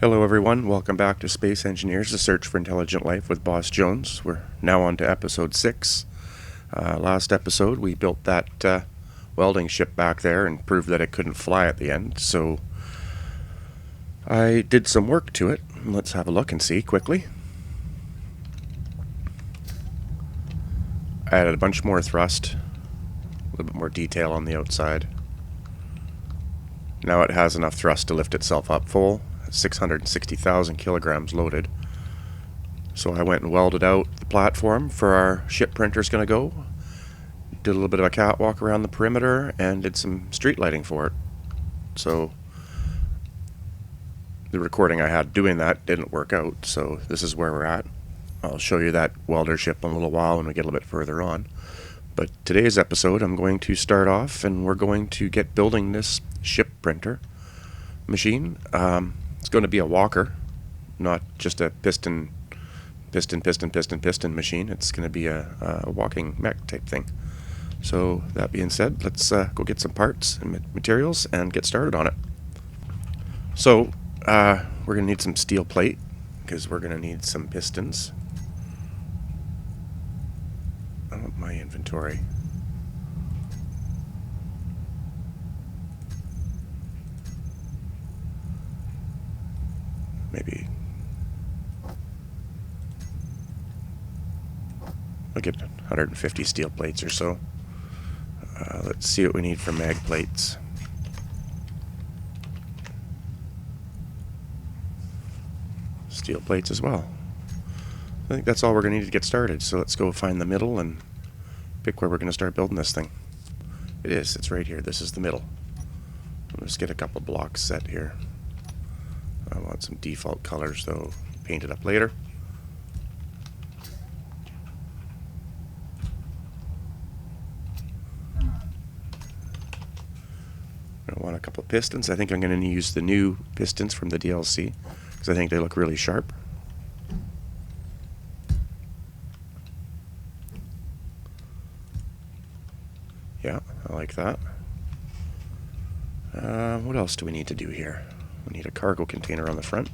Hello everyone, welcome back to Space Engineers, the search for intelligent life with BossJones. We're now on to episode 6. Last episode we built that welding ship back there and proved that it couldn't fly at the end, so I did some work to it. Let's have a look and see quickly. I added a bunch more thrust, a little bit more detail on the outside. Now it has enough thrust to lift itself up full. 660,000 kilograms loaded. So I went and welded out the platform for our ship printer's going to go. Did a little bit of a catwalk around the perimeter and did some street lighting for it. So the recording I had doing that didn't work out, so this is where we're at. I'll show you that welder ship in a little while when we get a little bit further on. But today's episode I'm going to start off and we're going to get building this ship printer machine. It's going to be a walker, not just a piston machine. It's going to be a walking mech type thing. So that being said, let's go get some parts and materials and get started on it. So we're going to need some steel plate because we're going to need some pistons. I want my inventory. Maybe I'll get 150 steel plates or so. Let's see what we need for mag plates. Steel plates as well. I think that's all we're going to need to get started. So let's go find the middle and pick where we're going to start building this thing. It's right here. This is the middle. Let's get a couple blocks set here. I want some default colors though, paint it up later. I want a couple of pistons. I think I'm going to use the new pistons from the DLC because I think they look really sharp. Yeah, I like that. What else do we need to do here? We need a cargo container on the front.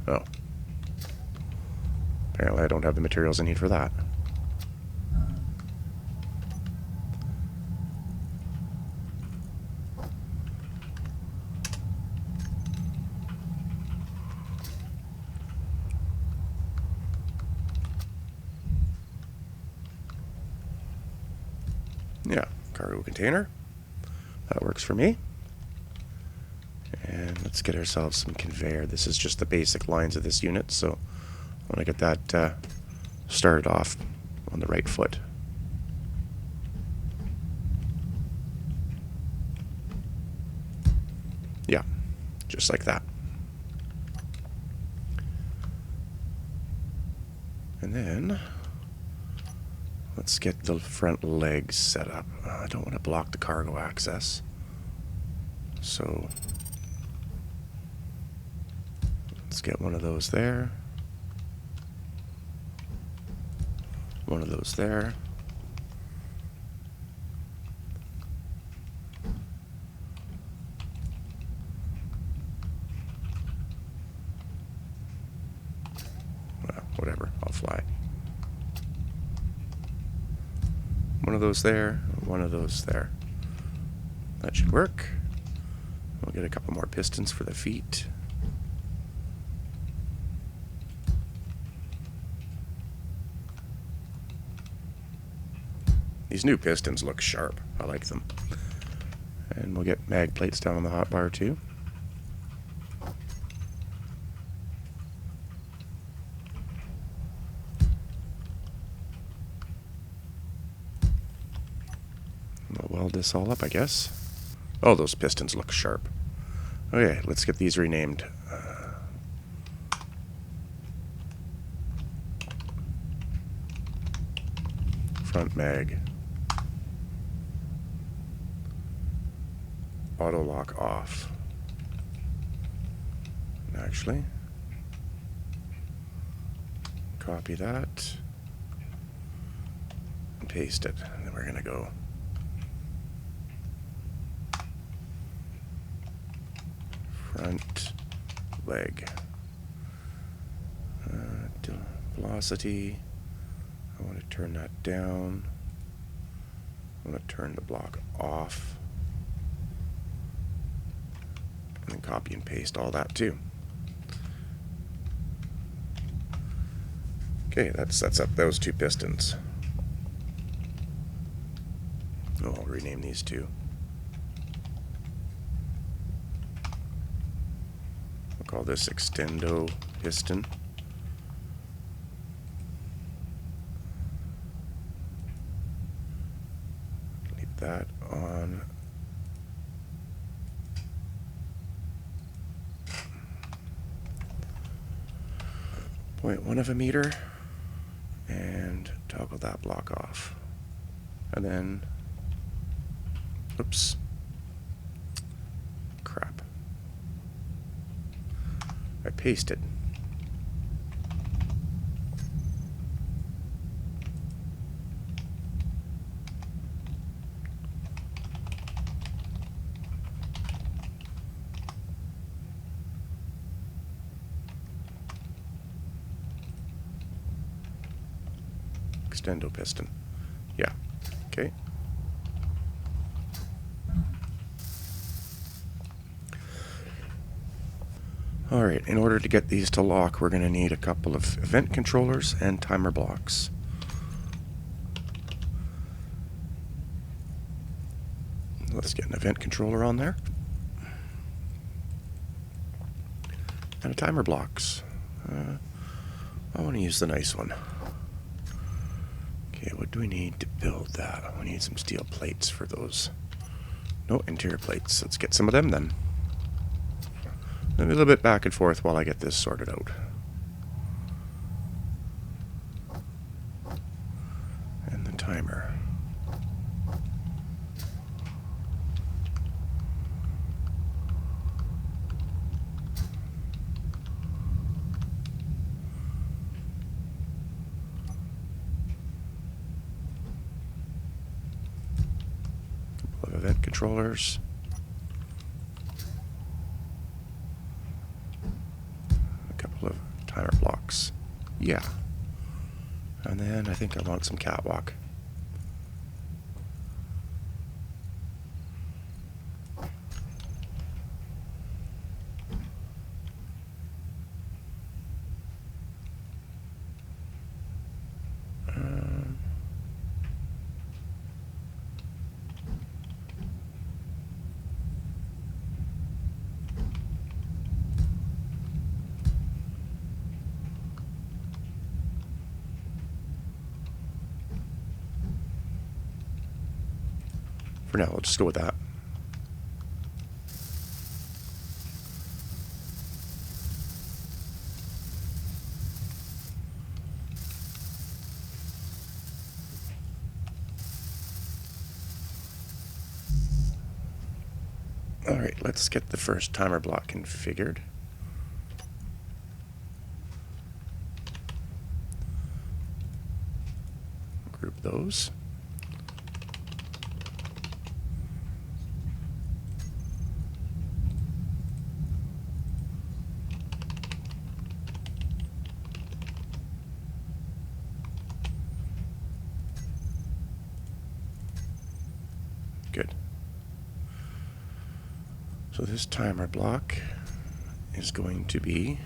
Oh. Apparently I don't have the materials I need for that. Yeah, cargo container. That works for me. And let's get ourselves some conveyor. This is just the basic lines of this unit, so I want to get that started off on the right foot. Yeah, just like that. And then let's get the front legs set up. I don't want to block the cargo access. So let's get one of those there. One of those there. Well, whatever, I'll fly. One of those there, one of those there. That should work. We'll get a couple more pistons for the feet. These new pistons look sharp. I like them. And we'll get mag plates down on the hotbar too. We'll weld this all up, I guess. Oh, those pistons look sharp. Okay, let's get these renamed. Front mag. Auto lock off. Actually, copy that. and paste it. And then we're going to go front leg. Velocity. I want to turn that down. I want to turn the block off. And then copy and paste all that too. Okay, that sets up those two pistons. Oh, I'll rename these two. We'll call this extendo piston. Leave that on. .1 of a meter, and toggle that block off. And then, oops, crap. I pasted. Extendo piston. Yeah. Okay. Alright, in order to get these to lock, we're going to need a couple of event controllers and timer blocks. Let's get an event controller on there. And a timer blocks. I want to use the nice one. Okay, what do we need to build that? We need some steel plates for those. No, interior plates. Let's get some of them then. A little bit back and forth while I get this sorted out. And the timer. Couple of event controllers. Timer blocks. Yeah. And then I think I want some catwalk. For now, let's just go with that. Alright, let's get the first timer block configured. Group those. Good. So this timer block is going to be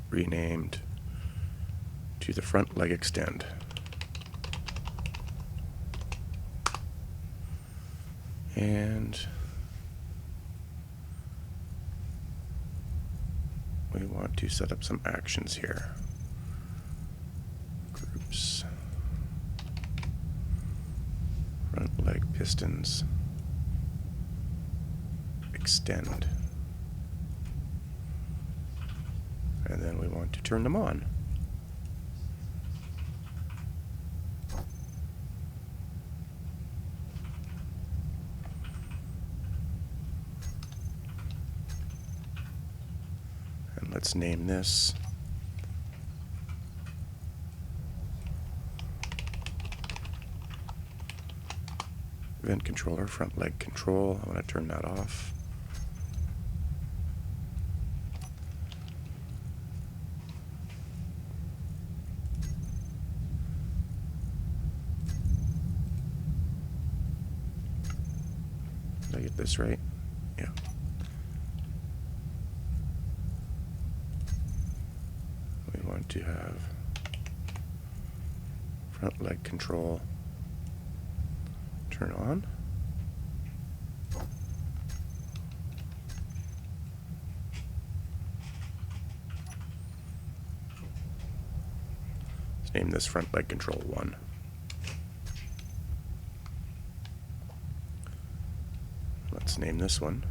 renamed to the front leg extend. And we want to set up some actions here. Groups. Front leg pistons. Extend. And then we want to turn them on. And let's name this Vent controller, front leg control. I want to turn that off. Did I get this right? Yeah. We want to have front leg control turn on. Let's name this front leg control 1. Let's name this one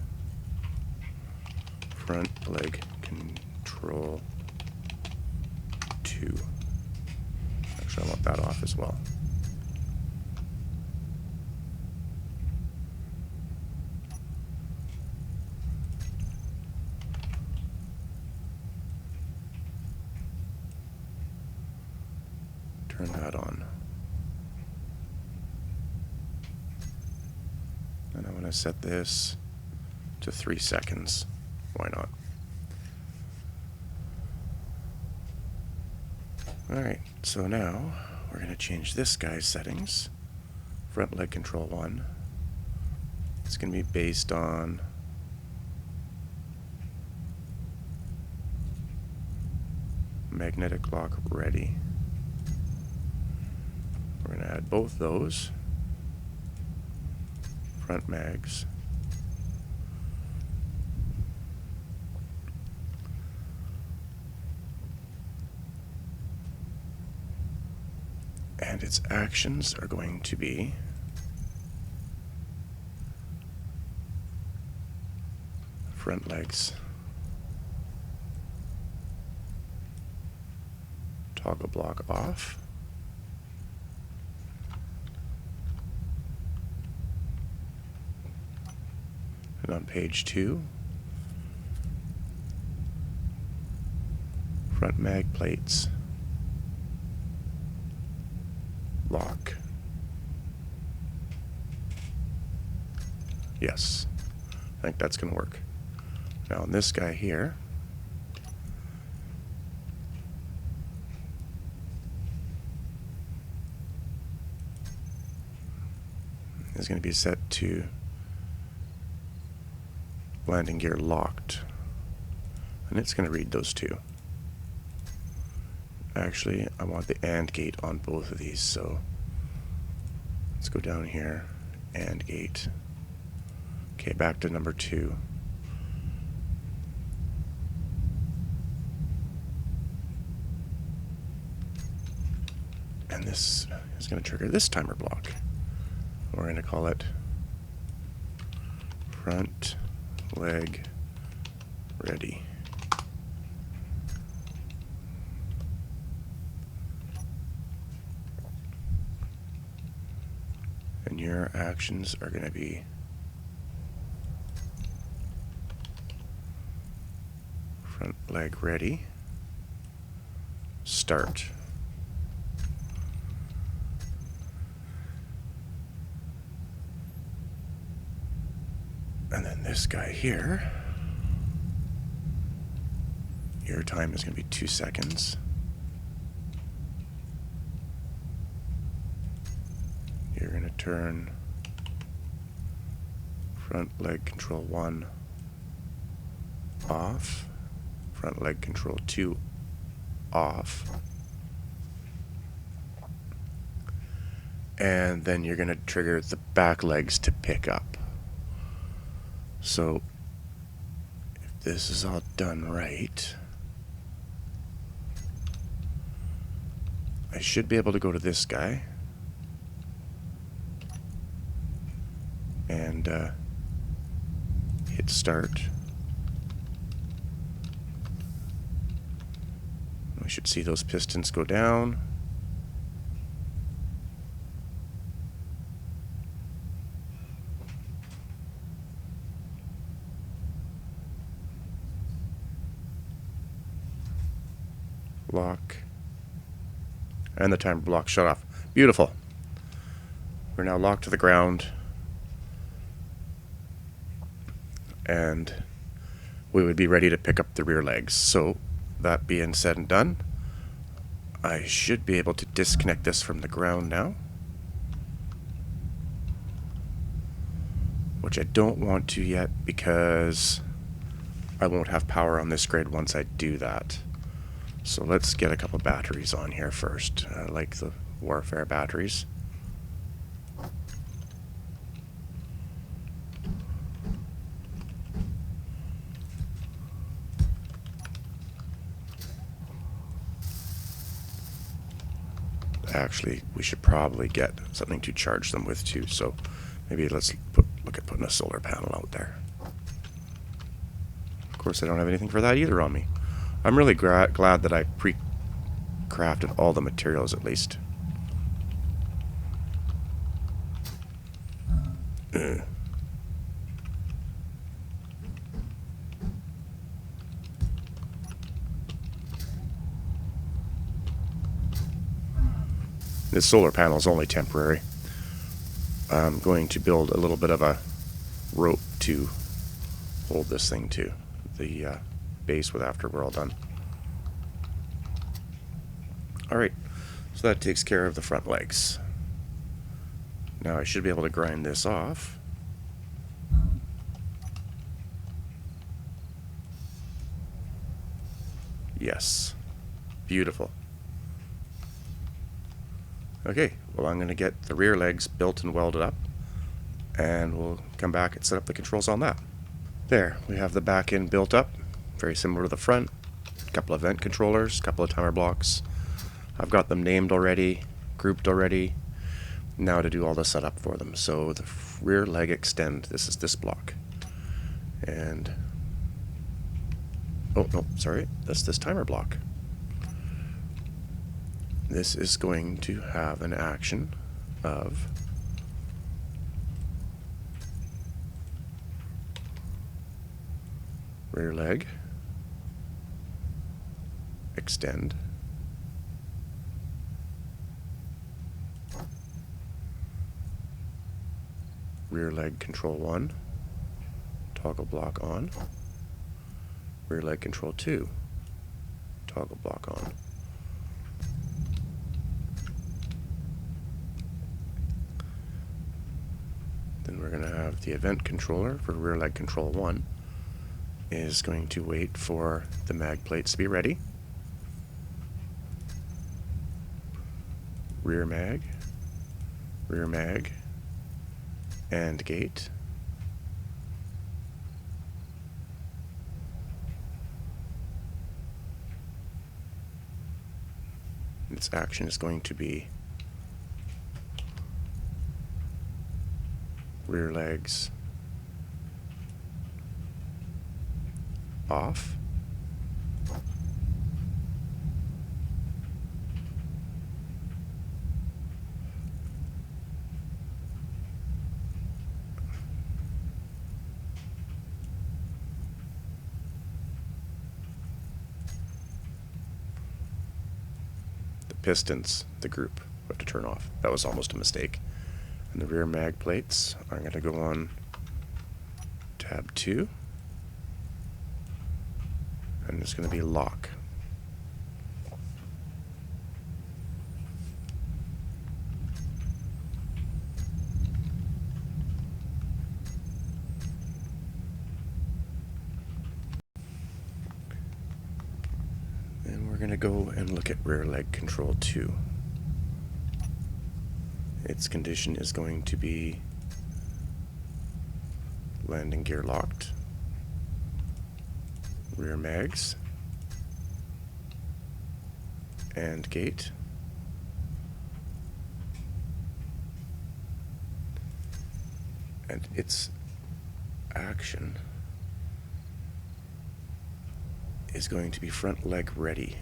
front leg control 2. Actually, I want that off as well. Turn that on. And I'm going to set this to 3 seconds. Why not? Alright, so now we're going to change this guy's settings. Front leg control 1. It's going to be based on magnetic lock ready. We're going to add both those. Front mags. And its actions are going to be front legs, toggle block off, and on page 2, front mag plates, lock. Yes, I think that's going to work. Now on this guy here, is going to be set to landing gear locked, and it's going to read those two. Actually, I want the AND gate on both of these, so let's go down here, AND gate. Okay, back to number 2. And this is going to trigger this timer block. We're going to call it front leg ready. And your actions are going to be front leg ready, start. And then this guy here, your time is going to be 2 seconds. You're going to turn front leg control 1 off, front leg control 2 off, and then you're going to trigger the back legs to pick up. So if this is all done right, I should be able to go to this guy and hit start. We should see those pistons go down. Lock. And the timer block shut off. Beautiful. We're now locked to the ground. and we would be ready to pick up the rear legs. So that being said and done, I should be able to disconnect this from the ground now, which I don't want to yet because I won't have power on this grid once I do that. So let's get a couple batteries on here first. I like the Warfare batteries. Actually, we should probably get something to charge them with too, so maybe let's look at putting a solar panel out there. Of course, I don't have anything for that either on me. I'm really glad that I pre-crafted all the materials at least. This solar panel is only temporary. I'm going to build a little bit of a rope to hold this thing to the base with after we're all done. Alright, so that takes care of the front legs. Now I should be able to grind this off. Yes. Beautiful. Okay, well I'm going to get the rear legs built and welded up, and we'll come back and set up the controls on that. There, we have the back end built up, very similar to the front. A couple of vent controllers, a couple of timer blocks. I've got them named already, grouped already. Now to do all the setup for them. So the rear leg extend, this is this block. And, oh no, sorry, that's this timer block. This is going to have an action of rear leg, extend, rear leg control 1, toggle block on, rear leg control 2, toggle block on. Then we're going to have the event controller for rear leg control 1 is going to wait for the mag plates to be ready. Rear mag, and gate. Its action is going to be rear legs off, the pistons, the group, we have to turn off. That was almost a mistake. And the rear mag plates are going to go on tab 2, and it's going to be lock. Then we're going to go and look at rear leg control 2. Its condition is going to be landing gear locked, rear mags, and gate. And its action is going to be front leg ready.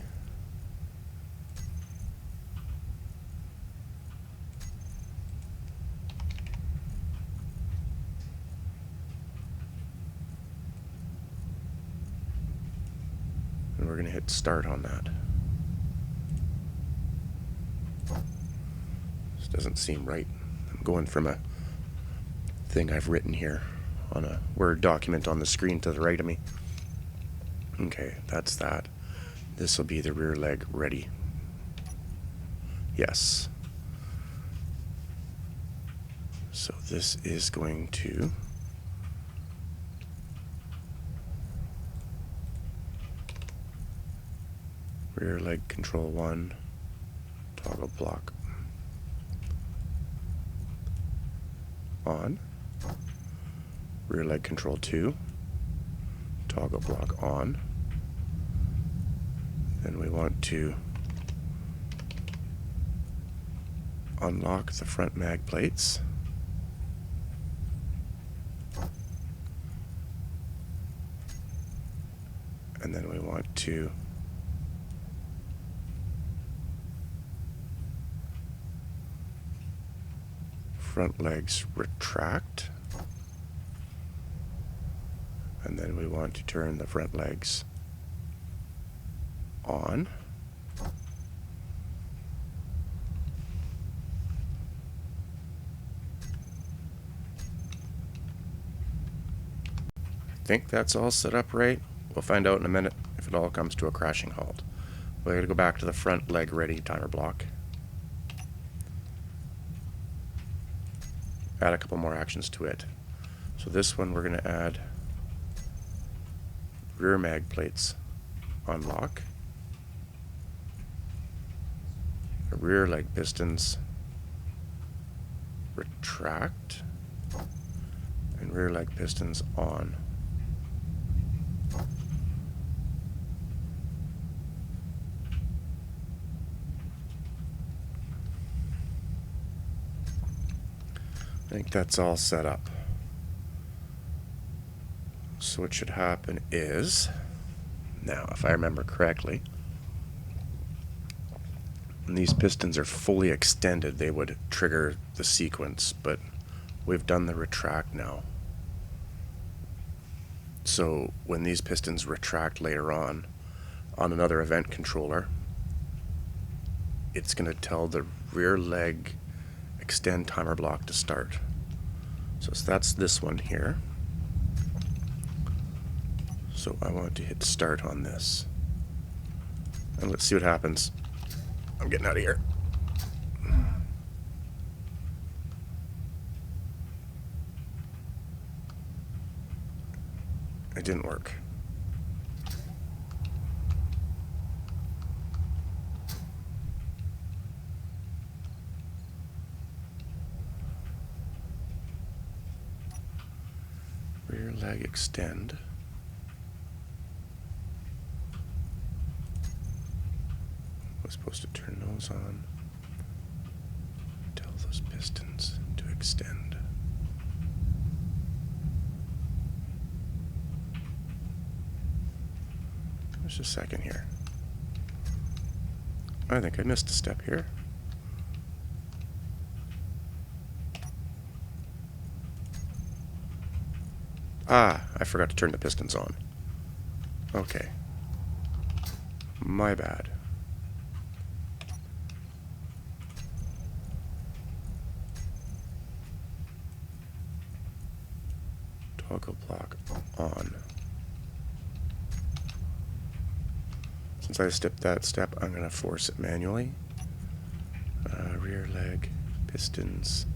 And we're going to hit start on that. This doesn't seem right. I'm going from a thing I've written here on a Word document on the screen to the right of me. Okay, that's that. This will be the rear leg ready. Yes. So this is going to rear leg control 1, toggle block on, rear leg control 2, toggle block on. Then we want to unlock the front mag plates. And then we want to front legs retract. And then we want to turn the front legs on. I think that's all set up right. We'll find out in a minute if it all comes to a crashing halt. We're going to go back to the front leg ready timer block. Add a couple more actions to it. So this one we're going to add rear mag plates unlock, rear leg pistons retract, and rear leg pistons on. I think that's all set up. So what should happen is, now if I remember correctly, when these pistons are fully extended, they would trigger the sequence, but we've done the retract now. So when these pistons retract later on another event controller, it's going to tell the rear leg extend timer block to start. So that's this one here. So I want to hit start on this. And let's see what happens. I'm getting out of here. It didn't work. Rear leg extend. Was supposed to turn those on. Tell those pistons to extend. Just a second here. I think I missed a step here. Ah, I forgot to turn the pistons on. Okay. My bad. Toggle block on. Since I skipped that step, I'm going to force it manually. Rear leg, pistons,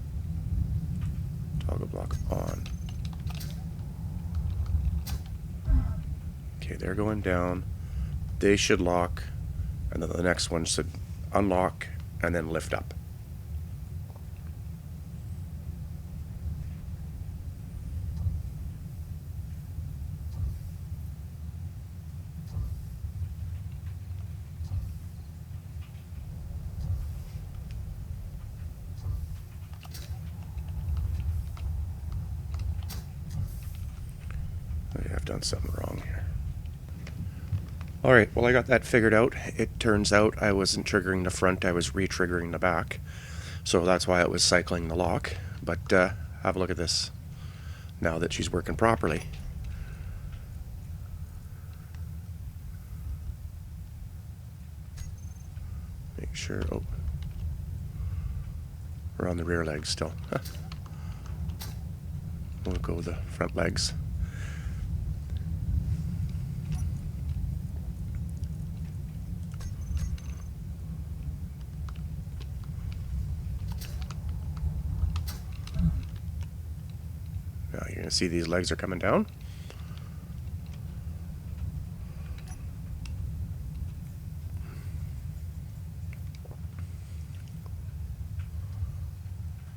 toggle block on. Okay, they're going down. They should lock, and then the next one should unlock and then lift up. I've done something wrong here. Alright, well I got that figured out. It turns out I wasn't triggering the front, I was re-triggering the back. So that's why it was cycling the lock. But have a look at this now that she's working properly. Make sure, oh, we're on the rear leg still. We'll go the front legs. Now you're going to see these legs are coming down.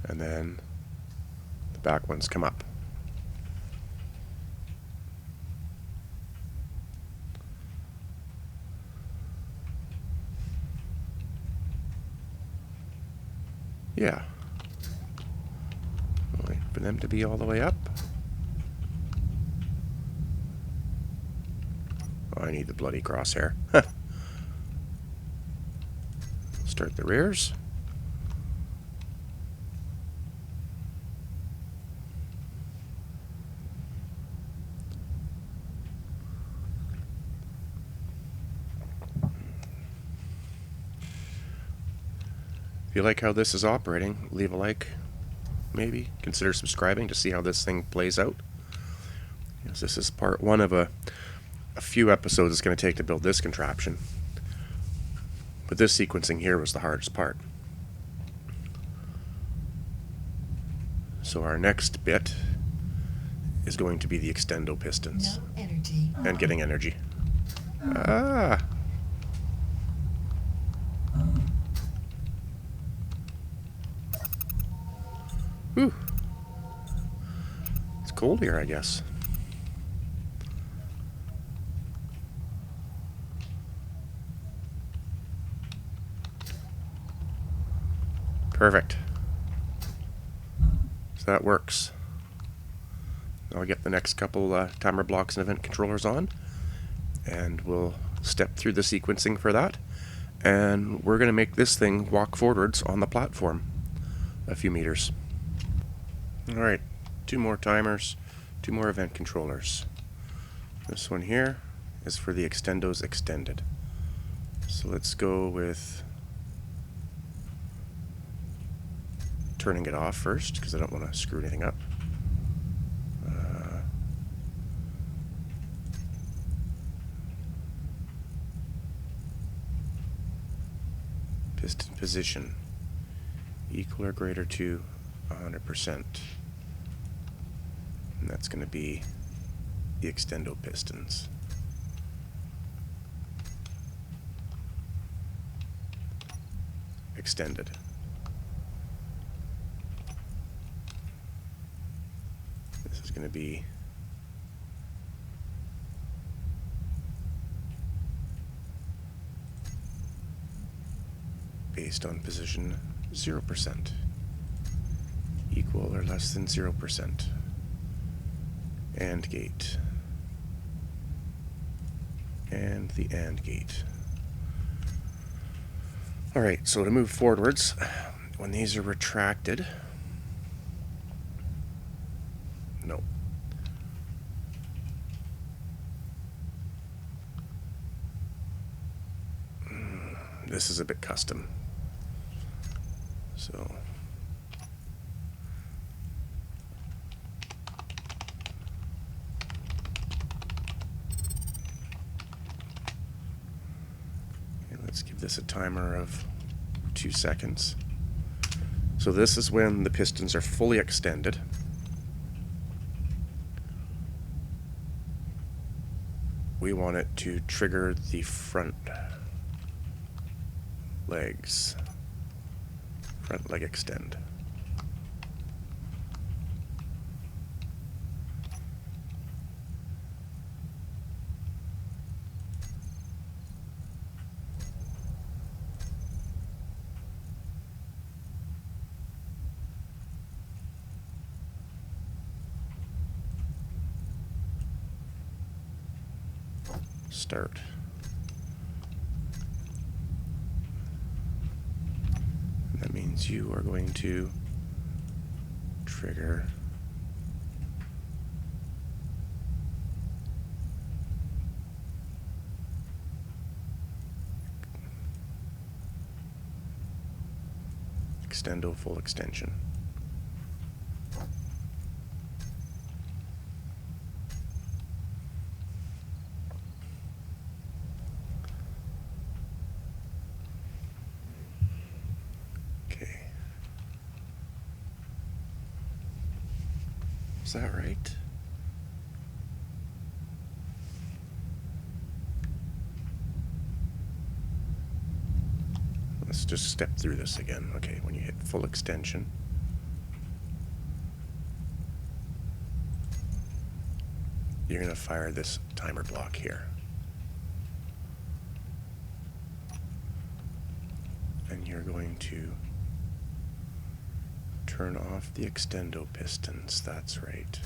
And then the back ones come up. Yeah. Wait for them to be all the way up. Oh, I need the bloody crosshair. Start the rears. If you like how this is operating, leave a like. Maybe consider subscribing to see how this thing plays out. Yes, this is part one of a few episodes it's going to take to build this contraption. But this sequencing here was the hardest part. So our next bit is going to be the extendo pistons. No energy. And getting energy. Ah! Whew. It's cold here, I guess. Perfect. So that works. I'll get the next couple timer blocks and event controllers on, and we'll step through the sequencing for that. And we're going to make this thing walk forwards on the platform a few meters. Alright, 2 more timers, 2 more event controllers. This one here is for the extendos extended. So let's go with turning it off first, because I don't want to screw anything up. Piston position equal or greater to 100%. And that's going to be the extendo pistons. Extended. This is going to be based on position 0%. Equal or less than 0%. AND gate. And the AND gate. Alright, so to move forwards, when these are retracted, no. This is a bit custom. So let's give this a timer of 2 seconds. So this is when the pistons are fully extended. We want it to trigger the front legs. Front leg extend. Start. That means you are going to trigger extendo full extension. Is that right? Let's just step through this again. Okay, when you hit full extension, you're going to fire this timer block here. And you're going to turn off the extendo pistons. That's right.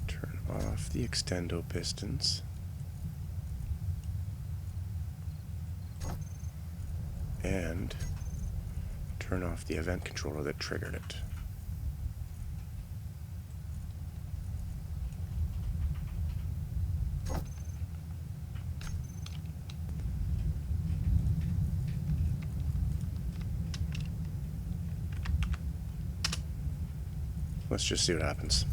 Turn off the extendo pistons. And turn off the event controller that triggered it. Let's just see what happens.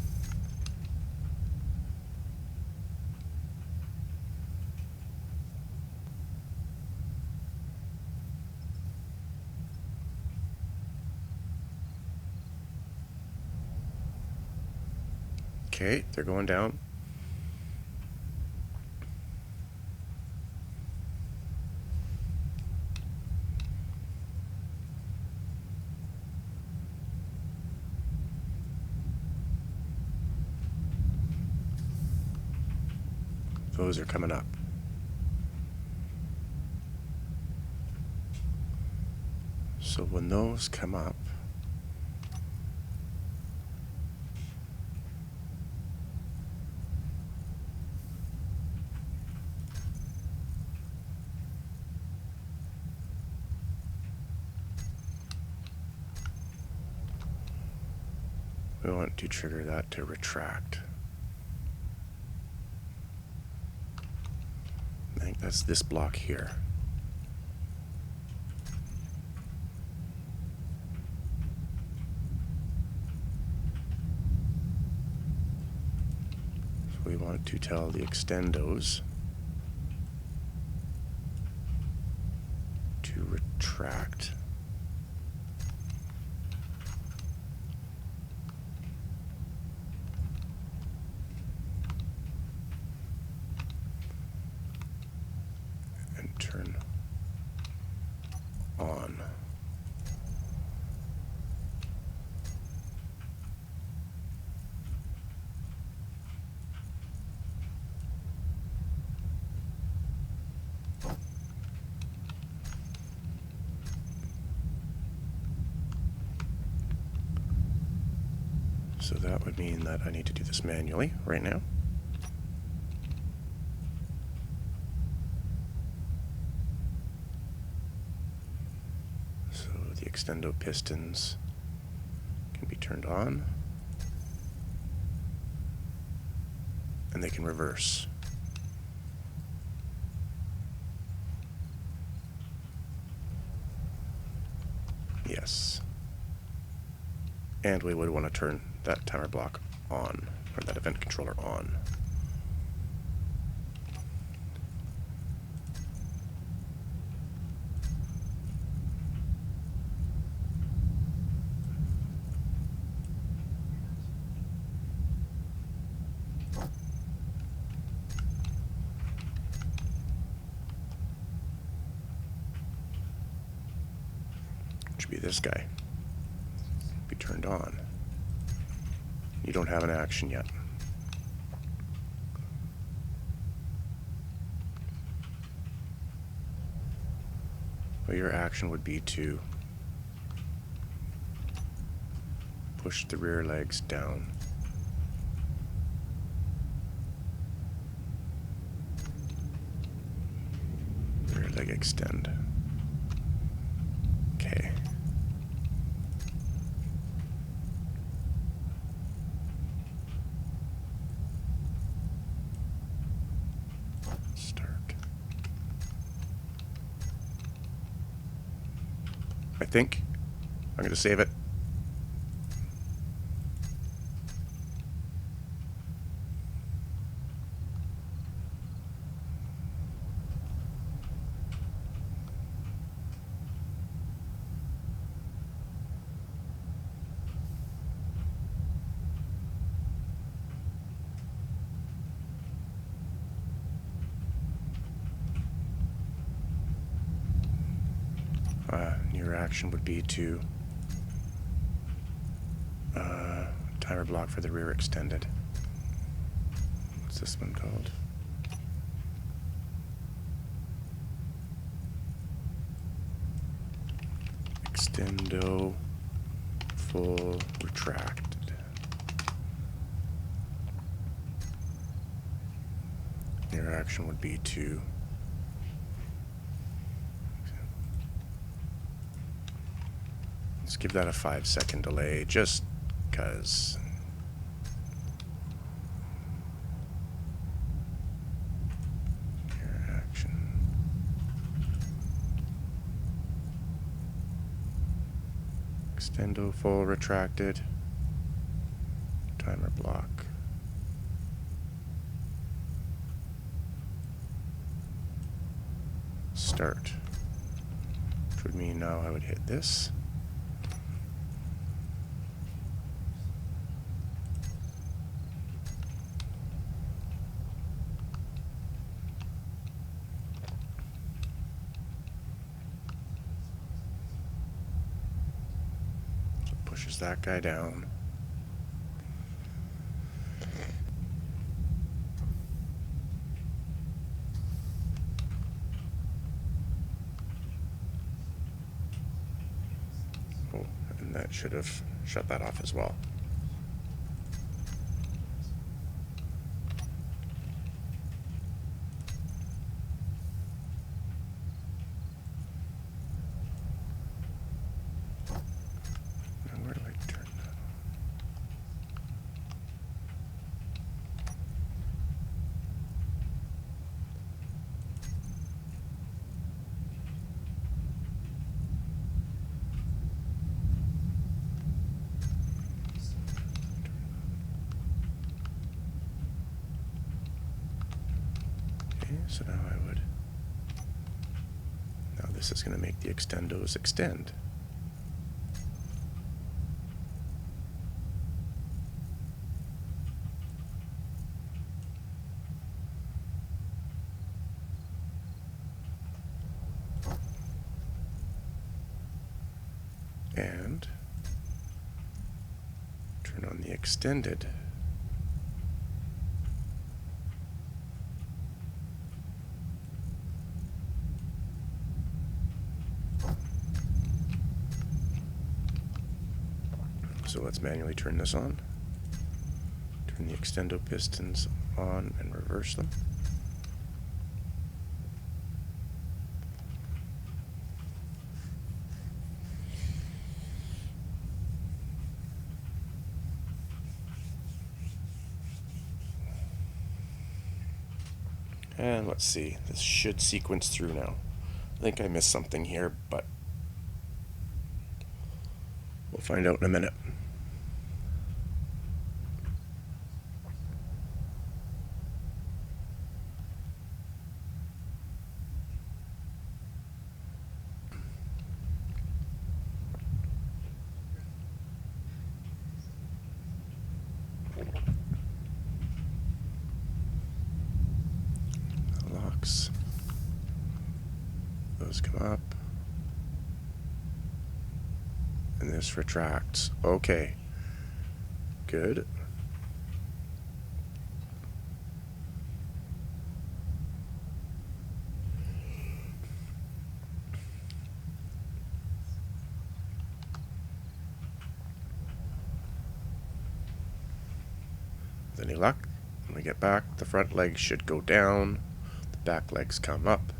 Okay, they're going down. Those are coming up. So when those come up, we want to trigger that to retract. I think that's this block here. So we want to tell the extendos to retract. Turn on. So that would mean that I need to do this manually right now. The extendo pistons can be turned on, and they can reverse. Yes. And we would want to turn that timer block on, or that event controller on. Be this guy. Be turned on. You don't have an action yet. Well, your action would be to push the rear legs down. leg extend. Okay. Start. I think I'm going to save it. Your action would be to timer block for the rear extended. What's this one called? Extendo full retracted. Your action would be to let's give that a 5-second delay just because. Your action. Extendo full retracted. Timer block. Start. Which would mean now I would hit this. So it pushes that guy down. And that should have shut that off as well. Now where do I turn that on? So now I would. Now this is going to make the extendos extend. And turn on the extended. So let's manually turn this on. Turn the extendo pistons on and reverse them. And let's see, this should sequence through now. I think I missed something here, but we'll find out in a minute. Locks. Those come up. And this retracts. Okay. Good. With any luck, when we get back, the front legs should go down, the back legs come up,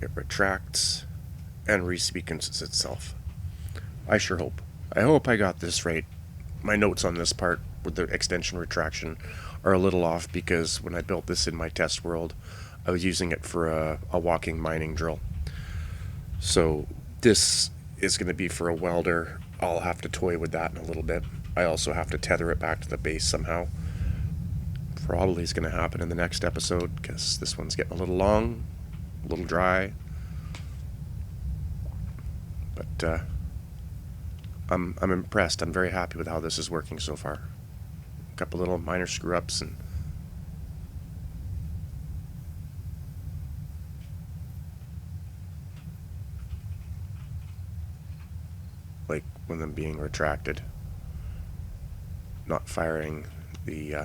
it retracts and resequences itself. I sure hope. I hope I got this right. My notes on this part with the extension retraction are a little off because when I built this in my test world, I was using it for a walking mining drill. So this is going to be for a welder. I'll have to toy with that in a little bit. I also have to tether it back to the base somehow. Probably is going to happen in the next episode because this one's getting a little long, a little dry. But I'm impressed. I'm very happy with how this is working so far. A couple little minor screw-ups and like when them being retracted, not firing the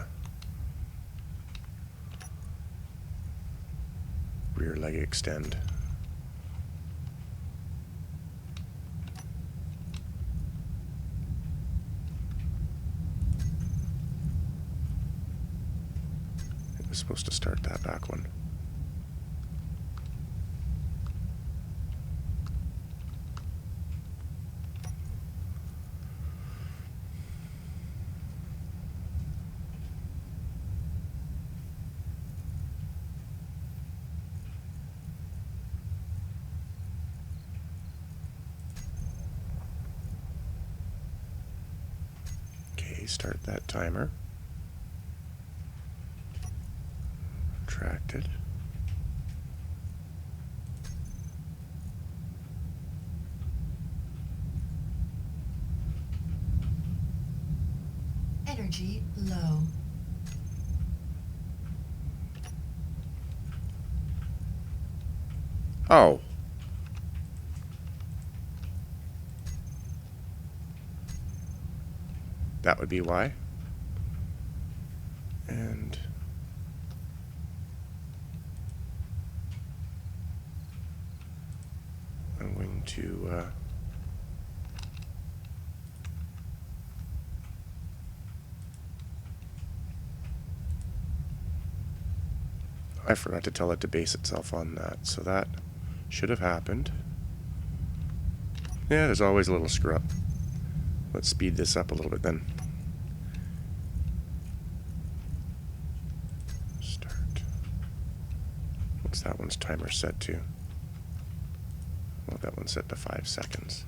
rear leg extend. It was supposed to start that back one. Start that timer. Retracted. Energy low. Oh. That would be why. And I'm going to I forgot to tell it to base itself on that, so that should have happened. Yeah, there's always a little screw up. Let's speed this up a little bit then. Start. What's that one's timer set to? Well, that one's set to 5 seconds.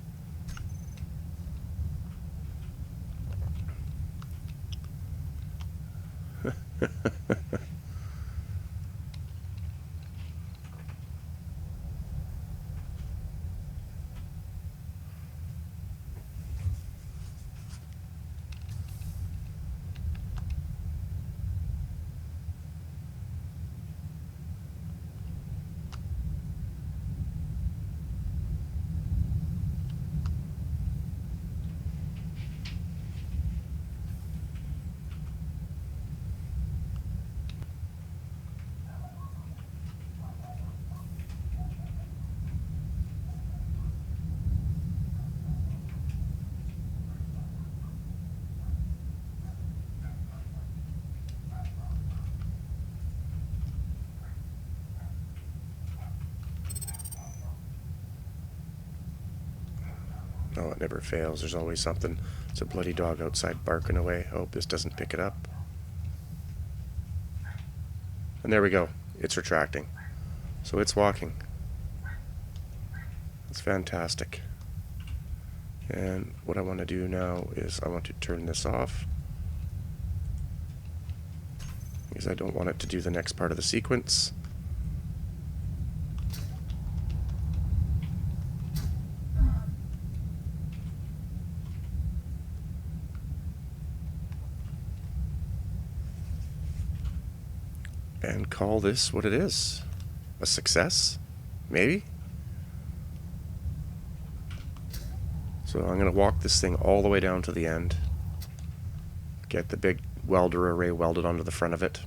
Oh, it never fails. There's always something. It's a bloody dog outside barking away. I hope this doesn't pick it up. And there we go. It's retracting. So it's walking. That's fantastic. And what I want to do now is I want to turn this off, because I don't want it to do the next part of the sequence. And call this what it is. A success? Maybe? So I'm going to walk this thing all the way down to the end. Get the big welder array welded onto the front of it.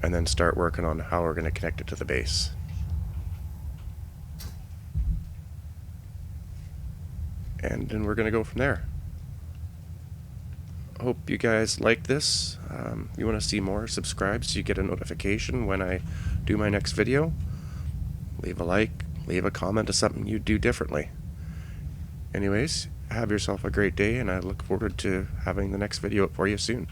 And then start working on how we're going to connect it to the base. And then we're going to go from there. Hope you guys like this. You want to see more, subscribe so you get a notification when I do my next video, leave a like, leave a comment of something you'd do differently. Anyways, have yourself a great day, and I look forward to having the next video up for you soon.